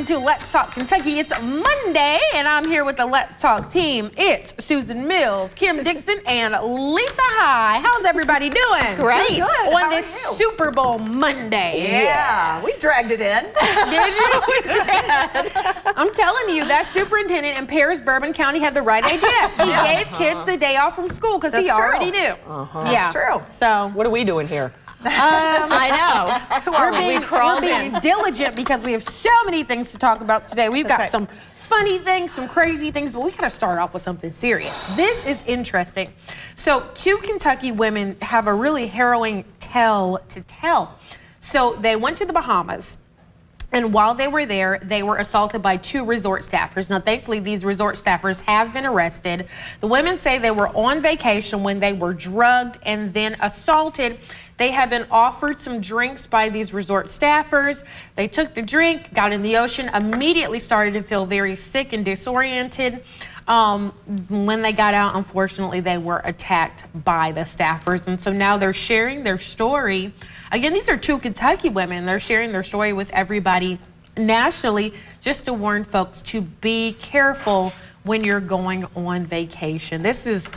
to Let's Talk Kentucky. It's Monday, and I'm here with the Let's Talk team. It's Susan Mills, Kim Dixon, and Lisa High. How's everybody doing? Great. Good. On How this are you? Super Bowl Monday. Yeah, we dragged it in. Did you? I'm telling you, that superintendent in Paris, Bourbon County had the right idea. He gave kids the day off from school because he That's true. already knew. That's true. So What are we doing here? I know. We're being diligent because we have so many things to talk about today. We've got some funny things, some crazy things, but we got to start off with something serious. This is interesting. So 2 Kentucky women have a really harrowing tale to tell. So they went to the Bahamas. And while they were there, they were assaulted by 2 resort staffers. Now, thankfully, these resort staffers have been arrested. The women say they were on vacation when they were drugged and then assaulted. They had been offered some drinks by these resort staffers. They took the drink, got in the ocean, immediately started to feel very sick and disoriented. When they got out, unfortunately, they were attacked by the staffers. And so now they're sharing their story. Again, these are 2 Kentucky women. They're sharing their story with everybody nationally just to warn folks to be careful when you're going on vacation. This is,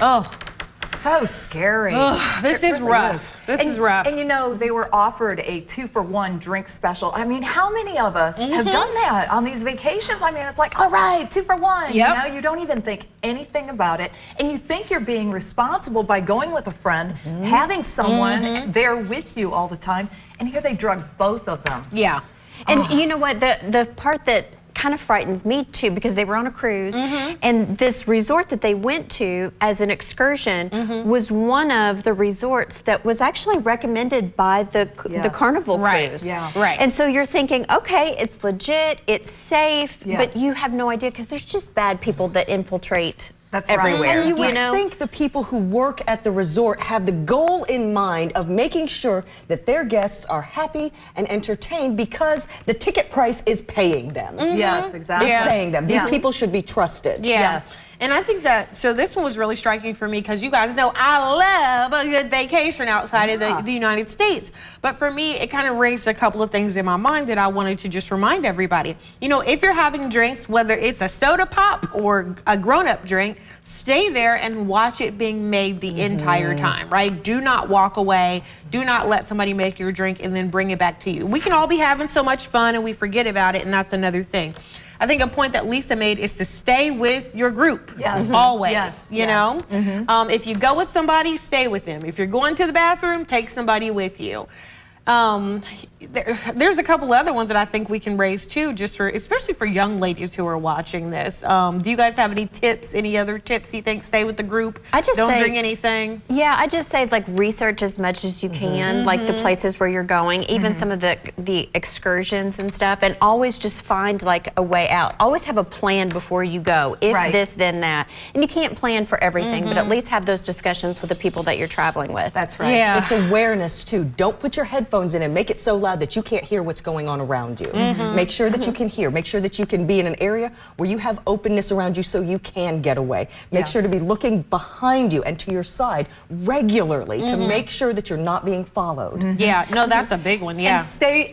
So scary. this It is really rough. This is rough. And you know, they were offered a 2-for-1 drink special. I mean, how many of us have done that on these vacations? I mean, it's like, all right, 2-for-1. Yep. You know, you don't even think anything about it. And you think you're being responsible by going with a friend, having someone there with you all the time. And here they drug both of them. Yeah. And you know what, the part that kind of frightens me too, because they were on a cruise, and this resort that they went to as an excursion was one of the resorts that was actually recommended by the Carnival Right. cruise. Yeah. Right. And so you're thinking, okay, it's legit, it's safe, Yeah. but you have no idea because there's just bad people that infiltrate That's right. everywhere. And you would know? think the people who work at the resort have the goal in mind of making sure that their guests are happy and entertained because the ticket price is paying them. Yes, exactly. It's paying them. These Yeah. people should be trusted. Yeah. Yes. And I think that, so this one was really striking for me because you guys know I love a good vacation outside of the United States. But for me, it kind of raised a couple of things in my mind that I wanted to just remind everybody. You know, if you're having drinks, whether it's a soda pop or a grown-up drink, stay there and watch it being made the entire time, right? Do not walk away. Do not let somebody make your drink and then bring it back to you. We can all be having so much fun and we forget about it, and that's another thing. I think a point that Lisa made is to stay with your group. Yes. Always. Yes. You know? If you go with somebody, stay with them. If you're going to the bathroom, take somebody with you. There's a couple other ones that I think we can raise too, just for, especially for young ladies who are watching this. Do you guys have any tips, any other tips you think? Stay with the group. I just don't say- drink anything. Yeah, I just say like research as much as you can, like the places where you're going, even some of the excursions and stuff, and always just find like a way out. Always have a plan before you go. If Right. this, then that. And you can't plan for everything, but at least have those discussions with the people that you're traveling with. That's right. Yeah. It's awareness too. Don't put your headphones in and make it so loud that you can't hear what's going on around you. Make sure that you can hear. Make sure that you can be in an area where you have openness around you so you can get away. Make Yeah. sure to be looking behind you and to your side regularly to make sure that you're not being followed. Yeah, no, that's a big one. Yeah.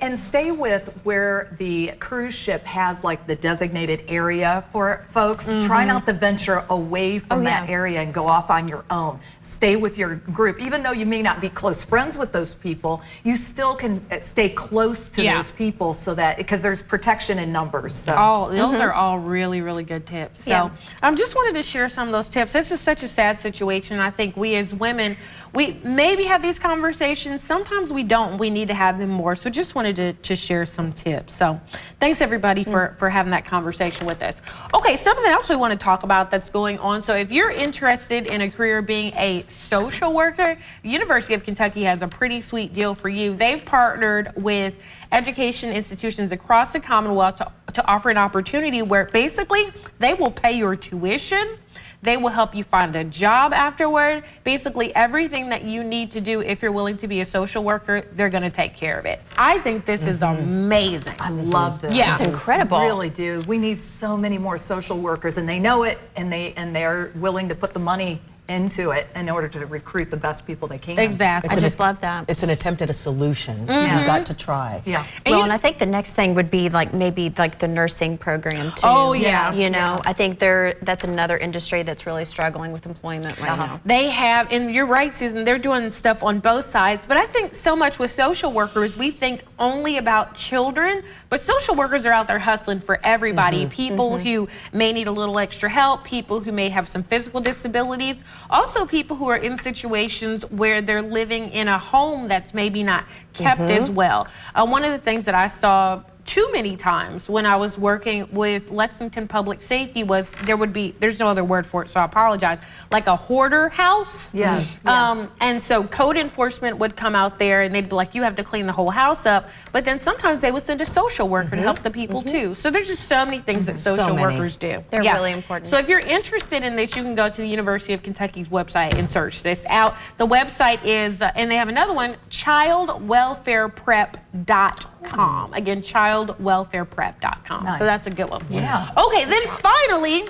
And stay with where the cruise ship has like the designated area for folks. Try not to venture away from that area and go off on your own. Stay with your group. Even though you may not be close friends with those people, you still can stay close to those people so that, because there's protection in numbers. So. Those are all really, really good tips. So Yeah. I just wanted to share some of those tips. This is such a sad situation. I think we as women, we maybe have these conversations. Sometimes we don't. We need to have them more. So just wanted to share some tips. So thanks everybody for having that conversation with us. Okay, something else we want to talk about that's going on. So if you're interested in a career being a social worker, University of Kentucky has a pretty sweet deal for you. They've partnered with education institutions across the Commonwealth to offer an opportunity where basically they will pay your tuition. They will help you find a job afterward. Basically, everything that you need to do if you're willing to be a social worker, they're going to take care of it. I think this is amazing. I love this. Yeah. It's incredible. We really do. We need so many more social workers, and they know it, and they're willing to put the money into it in order to recruit the best people they can. Exactly. I just love that. It's an attempt at a solution. Yes. You've got to try. Yeah. Well, and I think the next thing would be like maybe like the nursing program too. Oh, yeah. You know, I think that's another industry that's really struggling with employment right now. They have, and you're right, Susan, they're doing stuff on both sides. But I think so much with social workers, we think only about children, but social workers are out there hustling for everybody. People who may need a little extra help, people who may have some physical disabilities, also people who are in situations where they're living in a home that's maybe not kept as well. One of the things that I saw too many times when I was working with Lexington Public Safety was there's no other word for it, so I apologize, like a hoarder house. Yes. And so code enforcement would come out there and they'd be like, you have to clean the whole house up. But then sometimes they would send a social worker to help the people too. So there's just so many things that social workers do. They're really important. So if you're interested in this, you can go to the University of Kentucky's website and search this out. The website is, and they have another one, childwelfareprep.com. Again, childwelfareprep.com. Nice. So that's a good one. Yeah. Okay, then finally,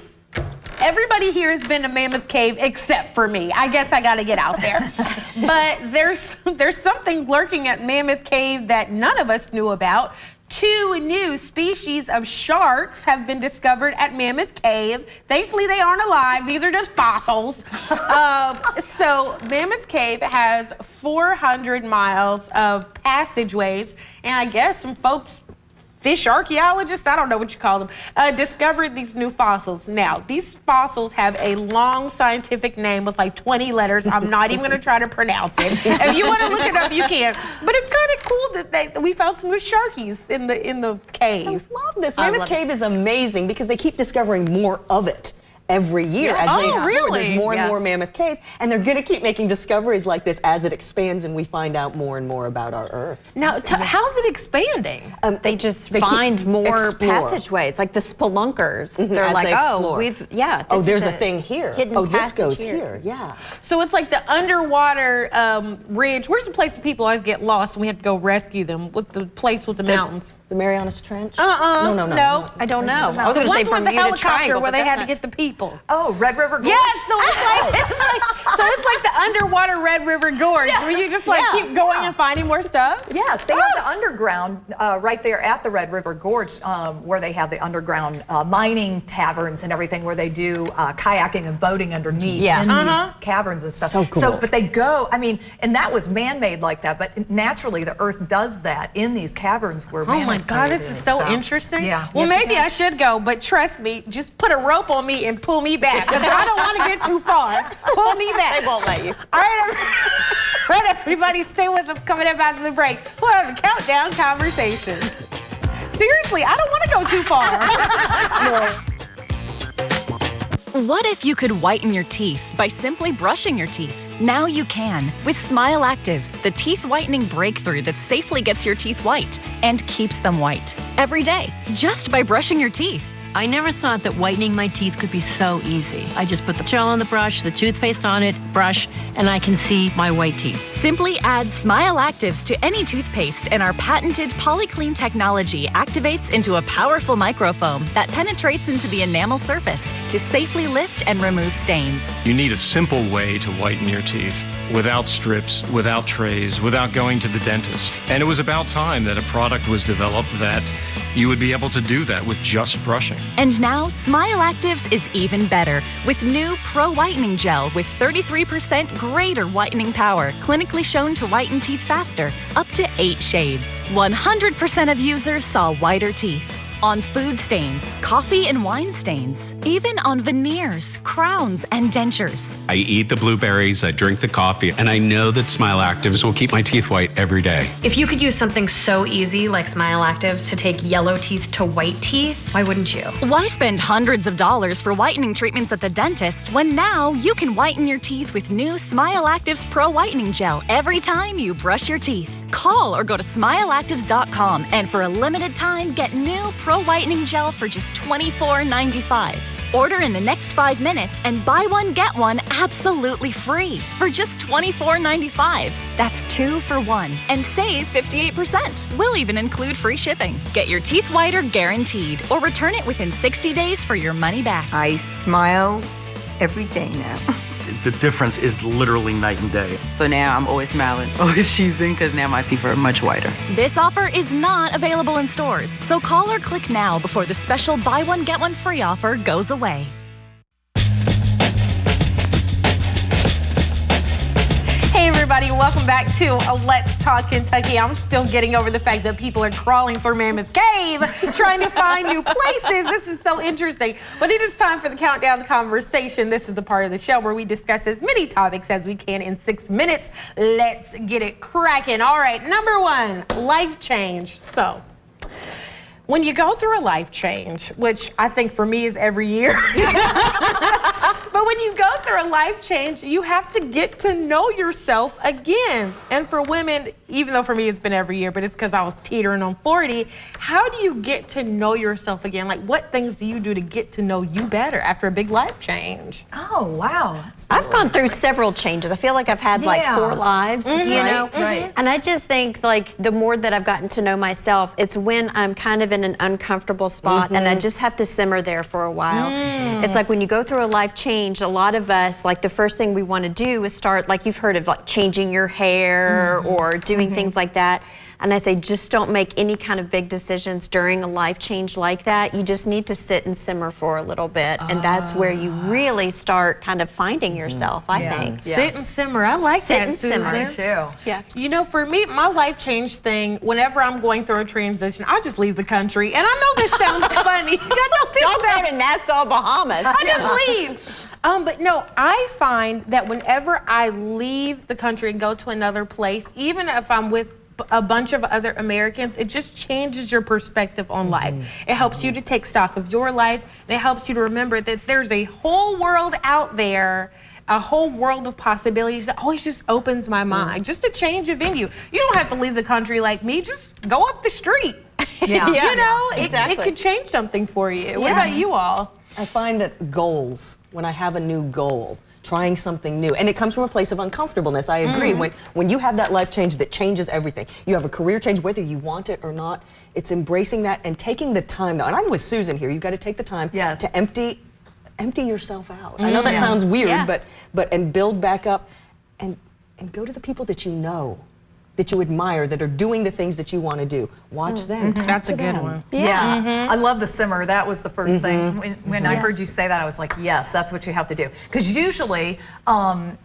everybody here has been to Mammoth Cave except for me. I guess I got to get out there. But there's something lurking at Mammoth Cave that none of us knew about. 2 new species of sharks have been discovered at Mammoth Cave. Thankfully, they aren't alive. These are just fossils. So Mammoth Cave has 400 miles of passageways, and I guess some folks, fish archaeologists, I don't know what you call them, discovered these new fossils. Now, these fossils have a long scientific name with like 20 letters. I'm not even going to try to pronounce it. If you want to look it up, you can. But it's kind of cool that we found some new sharkies in the cave. I love this. Mammoth Cave is amazing because they keep discovering more of it every year as they explore. Really? There's more and more Mammoth Cave, and they're going to keep making discoveries like this as it expands and we find out more and more about our Earth. Now, how's it expanding? They just they find keep more explore. passageways, like the spelunkers. They're as like, they oh, explore. this there's is a thing here. hidden Oh, this passage goes here. Yeah. So it's like the underwater ridge. Where's the place that people always get lost and we have to go rescue them? With the place with the mountains? The Marianas Trench? No. I don't know. I was The going to say ones with the Bermuda helicopter Triangle, where but they that's had to not- get the people. Oh, Red River Gorge? Yes, so it's like the underwater Red River Gorge where you just keep going and finding more stuff. Yes, they have the underground right there at the Red River Gorge where they have the underground mining taverns and everything where they do kayaking and boating underneath in these caverns and stuff. So cool. But they go, I mean, and that was man-made like that, but naturally the Earth does that in these caverns where Oh my Mammoth God, Cave this is so interesting. Yeah. Well, maybe I should go, but trust me, just put a rope on me and pull me back because I don't want to get too far. Pull me back. They won't let you. All right, everybody, stay with us. Coming up after the break, we'll have a countdown conversation. Seriously, I don't want to go too far. What if you could whiten your teeth by simply brushing your teeth? Now you can with Smile Actives, the teeth whitening breakthrough that safely gets your teeth white and keeps them white every day just by brushing your teeth. I never thought that whitening my teeth could be so easy. I just put the gel on the brush, the toothpaste on it, brush, and I can see my white teeth. Simply add Smile Actives to any toothpaste and our patented PolyClean technology activates into a powerful microfoam that penetrates into the enamel surface to safely lift and remove stains. You need a simple way to whiten your teeth. Without strips, without trays, without going to the dentist. And it was about time that a product was developed that you would be able to do that with just brushing. And now Smile Actives is even better with new Pro Whitening Gel with 33% greater whitening power, clinically shown to whiten teeth faster, up to 8 shades. 100% of users saw whiter teeth. On food stains, coffee and wine stains, even on veneers, crowns, and dentures. I eat the blueberries, I drink the coffee, and I know that Smile Actives will keep my teeth white every day. If you could use something so easy like Smile Actives to take yellow teeth to white teeth, why wouldn't you? Why spend hundreds of dollars for whitening treatments at the dentist when now you can whiten your teeth with new Smile Actives Pro Whitening Gel every time you brush your teeth? Call or go to smileactives.com and for a limited time get new Pro Whitening Gel for just $24.95. Order in the next 5 minutes and buy one, get one absolutely free for just $24.95. That's 2 for 1 and save 58%. We'll even include free shipping. Get your teeth whiter guaranteed or return it within 60 days for your money back. I smile every day now. the difference is literally night and day. So now I'm always smiling, always cheesing, because now my teeth are much whiter. This offer is not available in stores, so call or click now before the special buy one, get one free offer goes away. Hey everybody, welcome back to Let's Talk Kentucky. I'm still getting over the fact that people are crawling through Mammoth Cave trying to find new places. This is so interesting. But it is time for the countdown conversation. This is the part of the show where we discuss as many topics as we can in 6 minutes. Let's get it cracking. All right, number one, life change. So, when you go through a life change, which I think for me is every year, but when you go through a life change, you have to get to know yourself again. And for women, even though for me it's been every year, but it's because I was teetering on 40, how do you get to know yourself again? Like, what things do you do to get to know you better after a big life change? Oh, wow. I've gone through several changes. I feel like I've had like 4 lives, you know? Right. And I just think like the more that I've gotten to know myself, it's when I'm kind of in an uncomfortable spot and I just have to simmer there for a while. It's like when you go through a life change, a lot of us, like the first thing we want to do is start, like you've heard of like changing your hair or doing things like that. And I say, just don't make any kind of big decisions during a life change like that. You just need to sit and simmer for a little bit. And that's where you really start kind of finding yourself, I think. Sit and simmer. I like Sit that, and Susan. simmer. Too. Yeah. You know, for me, my life change thing, whenever I'm going through a transition, I just leave the country. And I know this sounds funny. Don't go to Nassau, Bahamas. I just leave. But no, I find that whenever I leave the country and go to another place, even if I'm with a bunch of other Americans, it just changes your perspective on life. It helps you to take stock of your life, and it helps you to remember that there's a whole world out there, a whole world of possibilities that always just opens my mind. Just a change of venue. You don't have to leave the country like me, just go up the street. You know, it could change something for you. What about you all? I find that goals, when I have a new goal, trying something new, and it comes from a place of uncomfortableness. I agree. When you have that life change that changes everything, you have a career change, whether you want it or not, it's embracing that and taking the time, though, and I'm with Susan here, you've got to take the time to empty yourself out. I know that sounds weird, but and build back up and go to the people that you know, that you admire, that are doing the things that you want to do. Watch them. That's a good one. Yeah. I love the simmer. That was the first thing. When I heard you say that, I was like, yes, that's what you have to do. Because usually,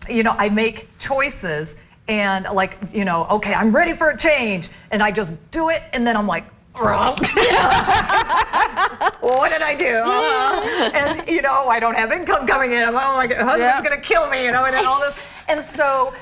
you know, I make choices and like, you know, okay, I'm ready for a change. And I just do it and then I'm like, what did I do? And, you know, I don't have income coming in. Oh, my husband's going to kill me, you know, and all this. And so,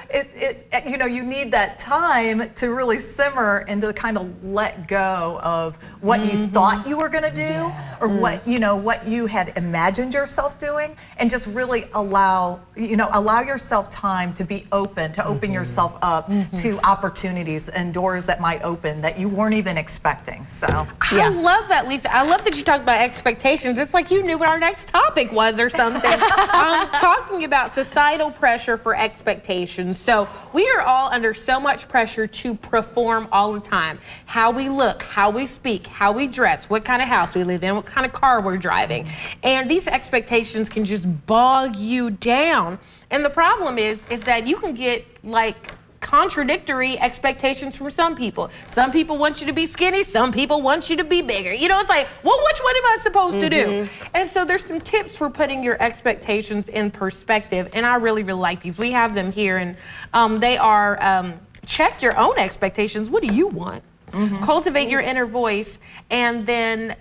you know, you need that time to really simmer and to kind of let go of what you thought you were going to do or what, you know, what you had imagined yourself doing, and just really allow yourself time to be open, to open yourself up to opportunities and doors that might open that you weren't even expecting. So, I love that, Lisa. I love that you talked about expectations. It's like you knew what our next topic was or something. Talking about societal pressure for expectations. So we are all under so much pressure to perform all the time. How we look, how we speak, how we dress, what kind of house we live in, what kind of car we're driving. And these expectations can just bog you down. And the problem is that you can get like contradictory expectations from some people. Some people want you to be skinny, some people want you to be bigger. You know, it's like, well, which one am I supposed to do? And so there's some tips for putting your expectations in perspective, and I really, really like these. We have them here, and they are check your own expectations. What do you want? Cultivate your inner voice, and then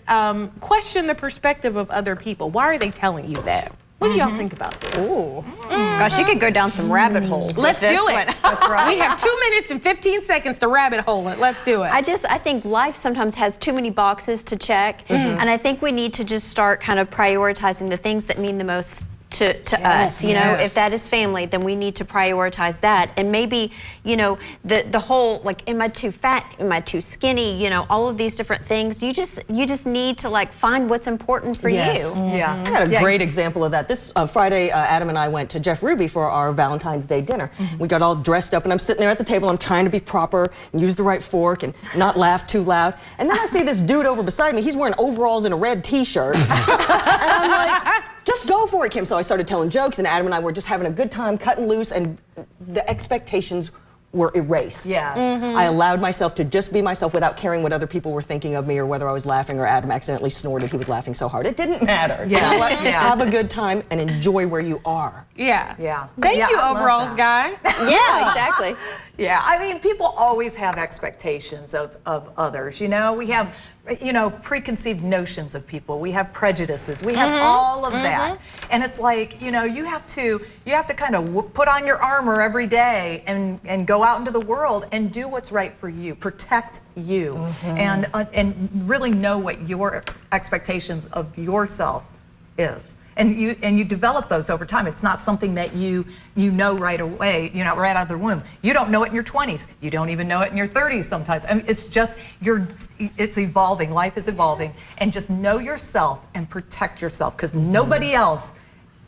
question the perspective of other people. Why are they telling you that? What do y'all think about this? Ooh. Gosh, you could go down some rabbit holes. Let's do it. That's right. We have 2 minutes and 15 seconds to rabbit hole it. Let's do it. I think life sometimes has too many boxes to check, and I think we need to just start kind of prioritizing the things that mean the most to us. You know, if that is family, then we need to prioritize that. And maybe, you know, the whole, like, am I too fat? Am I too skinny? You know, all of these different things. You just need to, like, find what's important for you. Yeah. I had a great example of that. This Friday, Adam and I went to Jeff Ruby for our Valentine's Day dinner. We got all dressed up, and I'm sitting there at the table. I'm trying to be proper and use the right fork and not laugh too loud. And then I see this dude over beside me. He's wearing overalls and a red T-shirt. And I'm like, just go for it, Kim. So I started telling jokes, and Adam and I were just having a good time, cutting loose, and the expectations were erased. Yes. I allowed myself to just be myself without caring what other people were thinking of me or whether I was laughing or Adam accidentally snorted. He was laughing so hard. It didn't matter. Yeah. You know what? Yeah. Have a good time and enjoy where you are. Yeah. Yeah. Thank Yeah, you, I love overalls that. guy. Yeah, exactly. Yeah, I mean, people always have expectations of others. You know, we have, you know, preconceived notions of people. We have prejudices. We have all of that. And it's like, you know, you have to kind of put on your armor every day and go out into the world and do what's right for you. Protect you, and really know what your expectations of yourself is. And you develop those over time. It's not something that you know right away, you know, right out of the womb. You don't know it in your 20s. You don't even know it in your 30s sometimes. I mean, it's just, it's evolving. Life is evolving. And just know yourself and protect yourself, because nobody else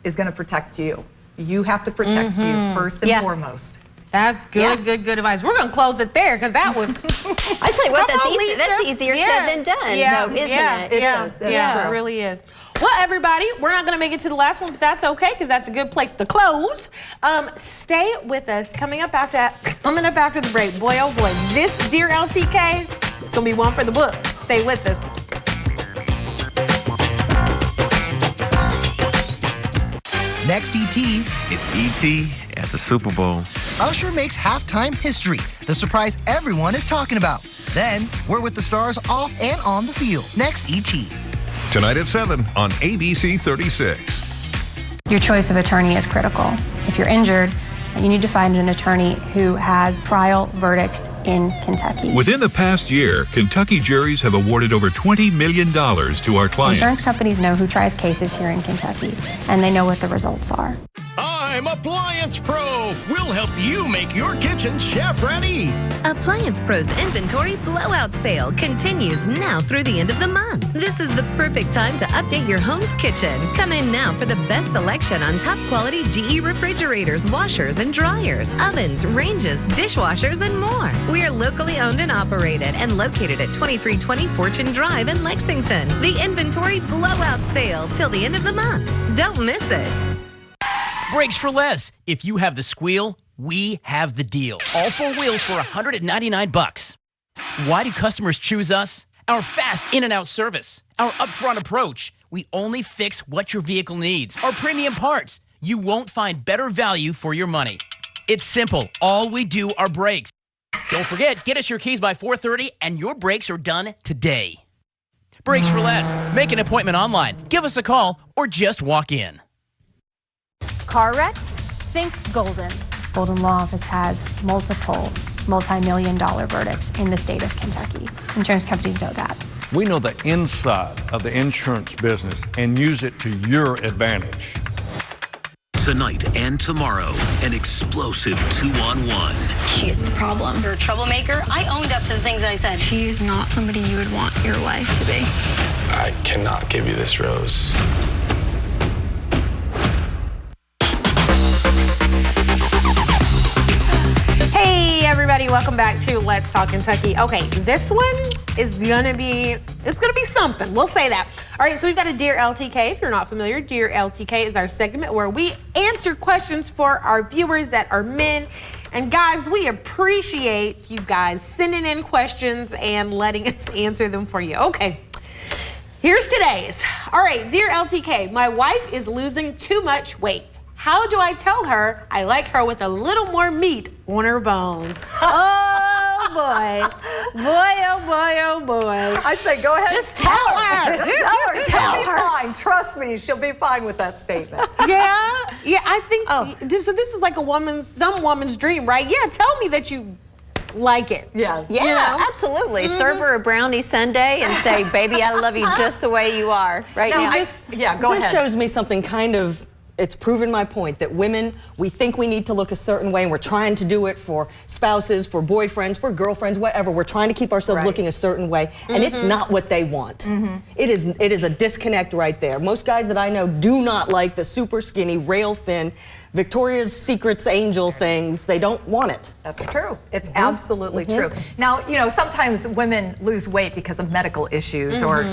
is going to protect you. You have to protect you first and foremost. That's good, good advice. We're gonna close it there because that was. I tell you what, that's easier said than done, though, isn't it? It is. It really is. Well, everybody, we're not gonna make it to the last one, but that's okay because that's a good place to close. Stay with us. Coming up after the break. Boy, oh boy, this Dear LTK is gonna be one for the books. Stay with us. Next, ET. It's ET at the Super Bowl. Usher makes halftime history, the surprise everyone is talking about. Then, we're with the stars off and on the field. Next, ET. Tonight at 7 on ABC 36. Your choice of attorney is critical. If you're injured, you need to find an attorney who has trial verdicts in Kentucky. Within the past year, Kentucky juries have awarded over $20 million to our clients. Insurance companies know who tries cases here in Kentucky, and they know what the results are. I'm Appliance Pro. We'll help you make your kitchen chef ready. Appliance Pro's inventory blowout sale continues now through the end of the month. This is the perfect time to update your home's kitchen. Come in now for the best selection on top quality GE refrigerators, washers and dryers, ovens, ranges, dishwashers, and more. We are locally owned and operated and located at 2320 Fortune Drive in Lexington. The inventory blowout sale till the end of the month. Don't miss it. Brakes for less. If you have the squeal, we have the deal. All 4 wheels for $199. Why do customers choose us? Our fast in and out service, our upfront approach. We only fix what your vehicle needs. Our premium parts. You won't find better value for your money. It's simple. All we do are brakes. Don't forget, get us your keys by 4:30 and your brakes are done today. Brakes for less. Make an appointment online. Give us a call or just walk in. Car wreck? Think Golden. Golden Law Office has multiple multi-million-dollar verdicts in the state of Kentucky. Insurance companies know that. We know the inside of the insurance business and use it to your advantage. Tonight and tomorrow, an explosive 2-on-1. She is the problem. You're a troublemaker. I owned up to the things I said. She is not somebody you would want your wife to be. I cannot give you this rose. Hey everybody, welcome back to Let's Talk Kentucky. Okay, this one is gonna be something. We'll say that. All right, so we've got a Dear LTK. If you're not familiar, Dear LTK is our segment where we answer questions for our viewers that are men. And guys, we appreciate you guys sending in questions and letting us answer them for you. Okay, here's today's. All right, Dear LTK, my wife is losing too much weight. How do I tell her I like her with a little more meat on her bones? Oh boy. Boy, oh boy, oh boy. I say go ahead. Just tell her. Just tell her. She'll be fine. Trust me, she'll be fine with that statement. Yeah, I think so this is like some woman's dream, right? Yeah, tell me that you like it. Yes. Yeah, you know? absolutely. Serve her a brownie sundae and say, baby, I love you just the way you are right now. Go ahead. This shows me something kind of, it's proven my point that women, we think we need to look a certain way and we're trying to do it for spouses, for boyfriends, for girlfriends, whatever. We're trying to keep ourselves looking a certain way and it's not what they want. It is a disconnect right there. Most guys that I know do not like the super skinny, rail thin, Victoria's Secret's angel things. They don't want it. That's true. It's absolutely true. Now, you know, sometimes women lose weight because of medical issues or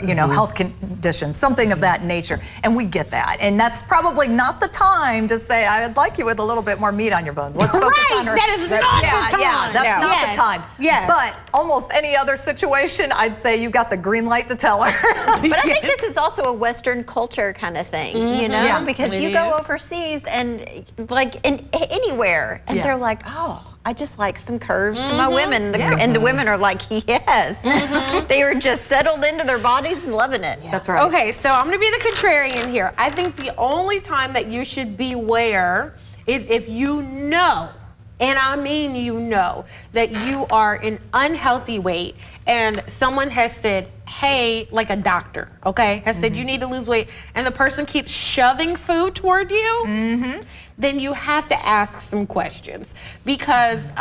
you know, health conditions, something of that nature. And we get that. And that's probably not the time to say, I'd like you with a little bit more meat on your bones. Let's focus on her. That is not the time. Yeah, that's not the time. Yeah. But almost any other situation, I'd say you got the green light to tell her. But I think this is also a Western culture kind of thing, you know? Yeah, because you go overseas and like anywhere, and they're like, oh, I just like some curves to my women. And the women are like, yes. They are just settled into their bodies and loving it. That's right. Okay, so I'm gonna be the contrarian here. I think the only time that you should beware is if you know, and I mean you know, that you are an unhealthy weight and someone has said, hey, like a doctor, okay, has said you need to lose weight, and the person keeps shoving food toward you, then you have to ask some questions, because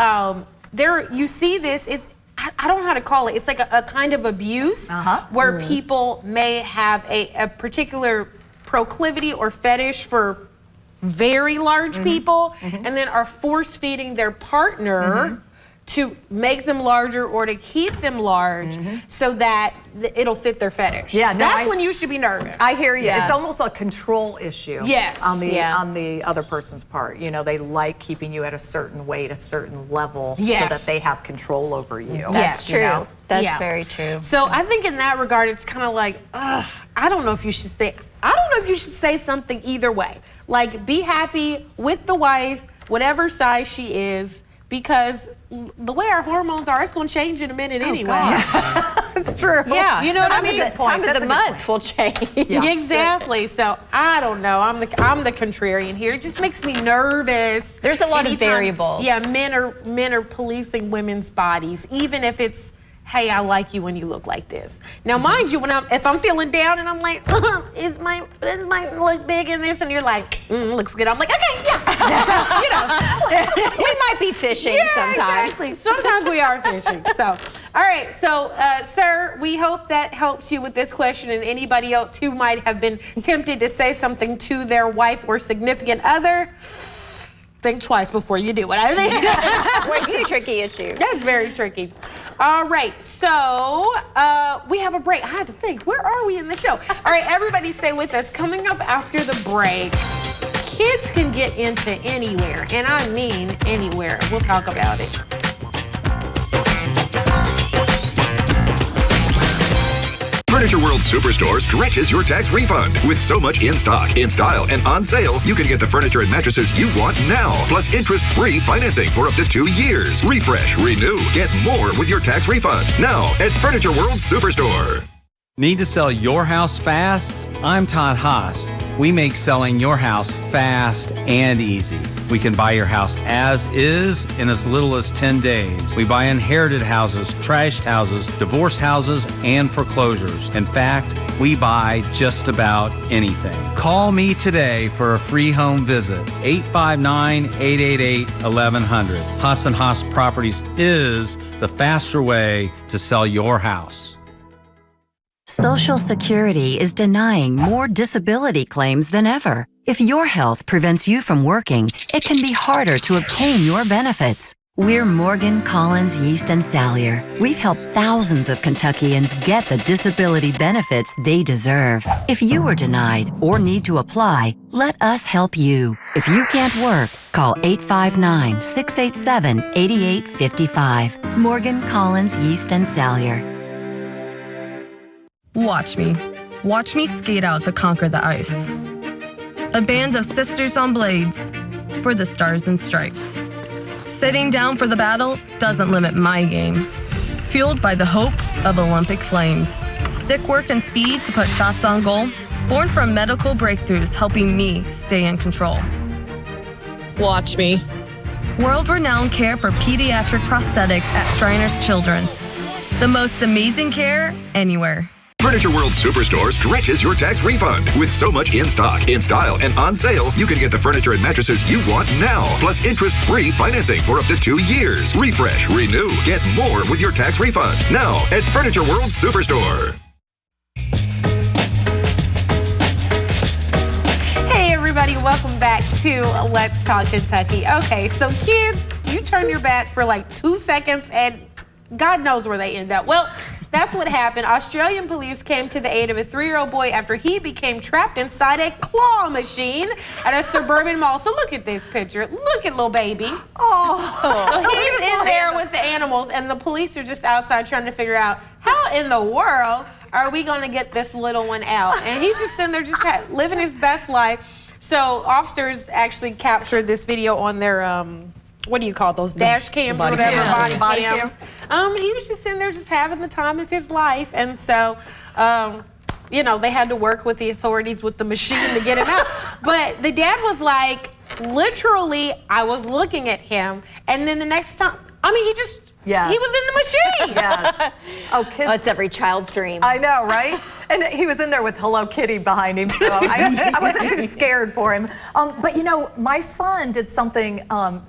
you see this, I don't know how to call it, it's like a kind of abuse where people may have a particular proclivity or fetish for very large people, and then are force feeding their partner to make them larger or to keep them large so that it'll fit their fetish. Yeah, no, that's when you should be nervous. I hear you. Yeah. It's almost a control issue. Yes. On the other person's part. You know, they like keeping you at a certain weight, a certain level, so that they have control over you. That's true. You know? That's very true. So I think in that regard, it's kind of like, I don't know if you should say something either way. Like, be happy with the wife, whatever size she is, because the way our hormones are, it's going to change in a minute anyway. It's true. Yeah, you know what I mean? That's a good point. Time of the month will change. Exactly. So I don't know. I'm the contrarian here. It just makes me nervous. There's a lot of variables. Yeah, men are policing women's bodies, even if it's, hey, I like you when you look like this. Now, mind you, if I'm feeling down and I'm like, is my look big in this? And you're like, looks good. I'm like, okay, yeah. So, you know. We might be fishing sometimes. Exactly. Sometimes we are fishing. So, all right. So, sir, we hope that helps you with this question, and anybody else who might have been tempted to say something to their wife or significant other, think twice before you do it. I think it's a tricky issue. That's very tricky. All right, so we have a break. I had to think, where are we in the show? All right, everybody stay with us. Coming up after the break, kids can get into anywhere, and I mean anywhere. We'll talk about it. Furniture World Superstore stretches your tax refund. With so much in stock, in style, and on sale, you can get the furniture and mattresses you want now. Plus interest-free financing for up to 2 years. Refresh, renew, get more with your tax refund. Now at Furniture World Superstore. Need to sell your house fast? I'm Todd Haas. We make selling your house fast and easy. We can buy your house as is in as little as 10 days. We buy inherited houses, trashed houses, divorce houses, and foreclosures. In fact, we buy just about anything. Call me today for a free home visit. 859-888-1100. Haas & Haas Properties is the faster way to sell your house. Social Security is denying more disability claims than ever. If your health prevents you from working, it can be harder to obtain your benefits. We're Morgan, Collins, Yeast, and Salyer. We've helped thousands of Kentuckians get the disability benefits they deserve. If you were denied or need to apply, let us help you. If you can't work, call 859-687-8855. Morgan, Collins, Yeast, and Salyer. Watch me. Watch me skate out to conquer the ice. A band of sisters on blades for the stars and stripes. Sitting down for the battle doesn't limit my game. Fueled by the hope of Olympic flames. Stick work and speed to put shots on goal. Born from medical breakthroughs helping me stay in control. Watch me. World-renowned care for pediatric prosthetics at Shriners Children's. The most amazing care anywhere. Furniture World Superstore stretches your tax refund. With so much in stock, in style, and on sale, you can get the furniture and mattresses you want now. Plus interest-free financing for up to 2 years. Refresh, renew, get more with your tax refund. Now at Furniture World Superstore. Hey everybody, welcome back to Let's Talk Kentucky. Okay, so kids, you turn your back for like 2 seconds and God knows where they end up. Well, That's what happened. Australian police came to the aid of a 3-year-old boy after he became trapped inside a claw machine at a suburban mall. So look at this picture. Look at little baby. Oh. So he's in there with the animals, and the police are just outside trying to figure out how in the world are we going to get this little one out? And he's just in there just living his best life. So officers actually captured this video on their what do you call those, dash cams or whatever, body cams. He was just in there just having the time of his life. And so, you know, they had to work with the authorities with the machine to get him out. But the dad was like, literally, I was looking at him, and then the next time, I mean, he just, he was in the machine. Yes. Oh, kids. Oh, it's every child's dream. I know, right? And he was in there with Hello Kitty behind him, so I wasn't too scared for him. But you know, my son did something,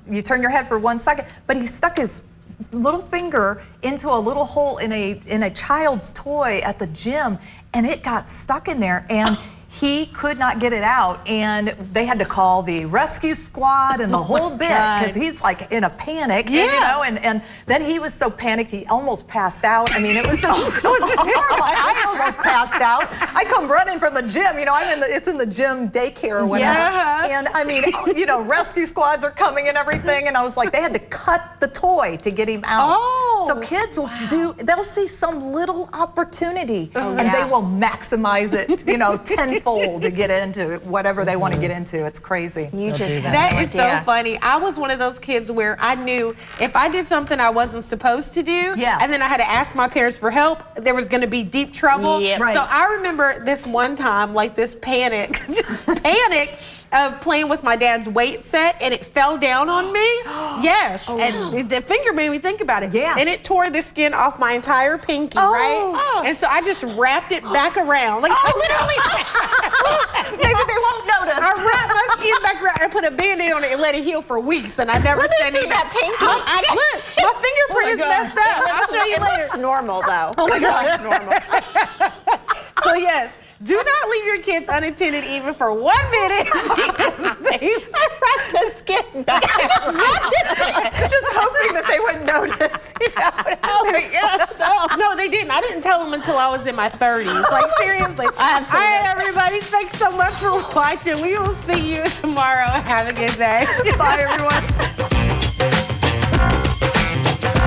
you turn your head for 1 second, but he stuck his little finger into a little hole in a child's toy at the gym, and it got stuck in there, and he could not get it out, and they had to call the rescue squad and the whole bit, because he's like in a panic, and, you know, and then he was so panicked he almost passed out. I mean, it was just, it was horrible. I almost passed out. I come running from the gym, you know, it's in the gym daycare or whatever, and I mean, you know, rescue squads are coming and everything, and I was like, they had to cut the toy to get him out. So kids will they'll see some little opportunity, and they will maximize it, you know, tenfold to get into whatever they want to get into. It's crazy. You just that is so funny. I was one of those kids where I knew if I did something I wasn't supposed to do, and then I had to ask my parents for help, there was going to be deep trouble. So I remember this one time, like this panic, just panic of playing with my dad's weight set, and it fell down on me. And the finger made me think about it. And it tore the skin off my entire pinky, right? And so I just wrapped it back around. Like, I literally, maybe they won't notice. I wrapped my skin back around and put a Band-Aid on it and let it heal for weeks, and I never said anything. that pinky. Look, my fingerprint is messed up. I'll show you later. It looks normal, though. Oh my gosh, normal. So yes, do not leave your kids unattended even for 1 minute. I wrapped the skin back. Just hoping that they wouldn't notice. No, they didn't. I didn't tell them until I was in my 30s. Like, seriously. All right, everybody. Thanks so much for watching. We will see you tomorrow. Have a good day. Bye, everyone.